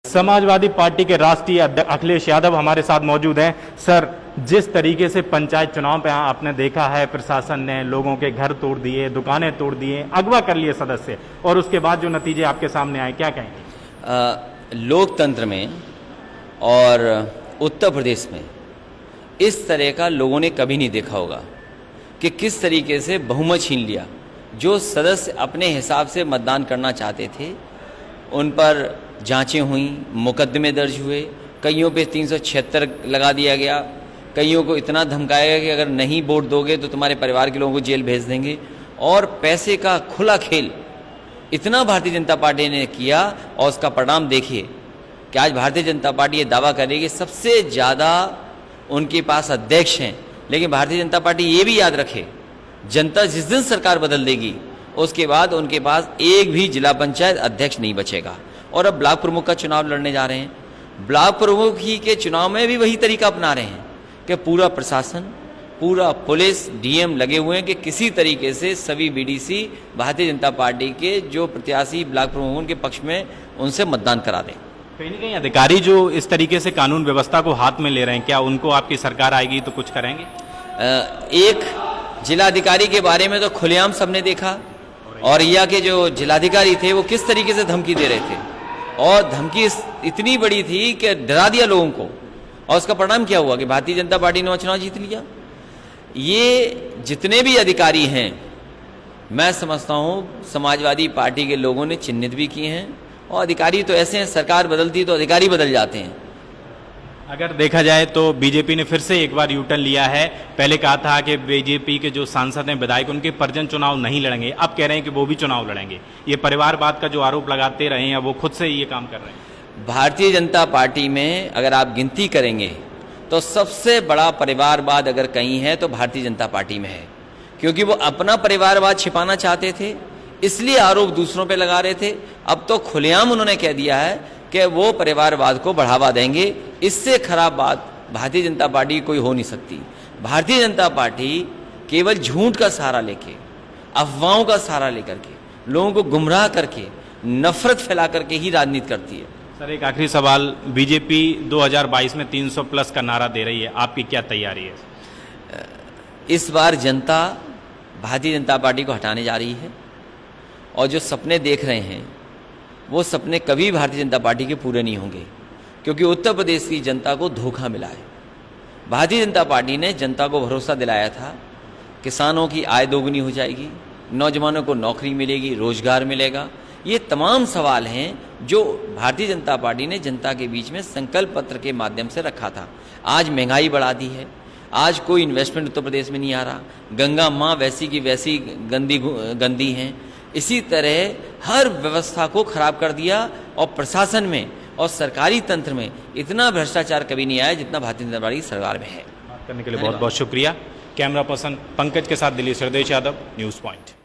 Samajwadi party के राष्ट्रीय अध्यक्ष अखिलेश यादव हमारे साथ मौजूद हैं। सर, जिस तरीके से पंचायत चुनाव पे आपने देखा है, प्रशासन ने लोगों के घर तोड़ दिए, दुकानें तोड़ दिए, अगवा कर लिए सदस्य, और उसके बाद जो नतीजे आपके सामने आए, क्या कहेंगे? लोकतंत्र में और उत्तर प्रदेश में इस तरह का लोगों ने कभी नहीं देखा होगा कि किस तरीके से बहुमत छीन लिया। जो सदस्य अपने हिसाब से मतदान करना चाहते थे उन पर जांचें हुई, मुकदमे दर्ज हुए, कईयों पे 376 लगा दिया गया, कईयों को इतना धमकाया गया कि अगर नहीं वोट दोगे तो तुम्हारे परिवार के लोगों को जेल भेज देंगे। और पैसे का खुला खेल इतना भारतीय जनता पार्टी ने किया, और उसका परिणाम देखिए कि आज भारतीय जनता पार्टी ये दावा करेगी सबसे ज़्यादा उनके पास अध्यक्ष हैं। लेकिन भारतीय जनता पार्टी ये भी याद रखे, जनता जिस दिन सरकार बदल देगी उसके बाद उनके पास एक भी जिला पंचायत अध्यक्ष नहीं बचेगा। और अब ब्लॉक प्रमुख का चुनाव लड़ने जा रहे हैं। ब्लॉक प्रमुख ही के चुनाव में भी वही तरीका अपना रहे हैं कि पूरा प्रशासन, पूरा पुलिस, डीएम लगे हुए हैं कि किसी तरीके से सभी बीडीसी भारतीय जनता पार्टी के जो प्रत्याशी ब्लॉक प्रमुख उनके पक्ष में उनसे मतदान करा दें। कहीं ना कहीं अधिकारी जो इस तरीके से कानून व्यवस्था को हाथ में ले रहे हैं, क्या उनको आपकी सरकार आएगी तो कुछ करेंगे? एक जिलाधिकारी के बारे में तो खुलेआम सबने देखा, और यह के जो जिलाधिकारी थे वो किस तरीके से धमकी दे रहे थे, और धमकी इतनी बड़ी थी कि डरा दिया लोगों को। और उसका परिणाम क्या हुआ कि भारतीय जनता पार्टी ने चुनाव जीत लिया। ये जितने भी अधिकारी हैं, मैं समझता हूँ समाजवादी पार्टी के लोगों ने चिन्हित भी किए हैं। और अधिकारी तो ऐसे हैं, सरकार बदलती तो अधिकारी बदल जाते हैं। अगर देखा जाए तो बीजेपी ने फिर से एक बार यूटर्न लिया है। पहले कहा था कि बीजेपी के जो सांसद हैं, विधायक, उनके परिजन चुनाव नहीं लड़ेंगे, अब कह रहे हैं कि वो भी चुनाव लड़ेंगे। ये परिवारवाद का जो आरोप लगाते रहे हैं, वो खुद से ये काम कर रहे हैं। भारतीय जनता पार्टी में अगर आप गिनती करेंगे तो सबसे बड़ा परिवारवाद अगर कहीं है तो भारतीय जनता पार्टी में है, क्योंकि वो अपना परिवारवाद छिपाना चाहते थे, इसलिए आरोप दूसरों पे लगा रहे थे। अब तो खुलेआम उन्होंने कह दिया है कि वो परिवारवाद को बढ़ावा देंगे। इससे खराब बात भारतीय जनता पार्टी कोई हो नहीं सकती। भारतीय जनता पार्टी केवल झूठ का सहारा लेके, अफवाहों का सहारा लेकर के, लोगों को गुमराह करके, नफरत फैला करके ही राजनीति करती है। सर, एक आखिरी सवाल, बीजेपी 2022 में 300 प्लस का नारा दे रही है, आपकी क्या तैयारी है? इस बार जनता भारतीय जनता पार्टी को हटाने जा रही है, और जो सपने देख रहे हैं वो सपने कभी भारतीय जनता पार्टी के पूरे नहीं होंगे, क्योंकि उत्तर प्रदेश की जनता को धोखा मिला है। भारतीय जनता पार्टी ने जनता को भरोसा दिलाया था किसानों की आय दोगुनी हो जाएगी, नौजवानों को नौकरी मिलेगी, रोजगार मिलेगा। ये तमाम सवाल हैं जो भारतीय जनता पार्टी ने जनता के बीच में संकल्प पत्र के माध्यम से रखा था। आज महंगाई बढ़ा दी है, आज कोई इन्वेस्टमेंट उत्तर प्रदेश में नहीं आ रहा, गंगा माँ वैसी की वैसी गंदी हैं। इसी तरह हर व्यवस्था को खराब कर दिया, और प्रशासन में और सरकारी तंत्र में इतना भ्रष्टाचार कभी नहीं आया जितना भारतीय जनता पार्टी सरकार में है। बात करने के लिए बहुत बहुत शुक्रिया। कैमरा पर्सन पंकज के साथ दिलीप सरदेश यादव, न्यूज़ पॉइंट।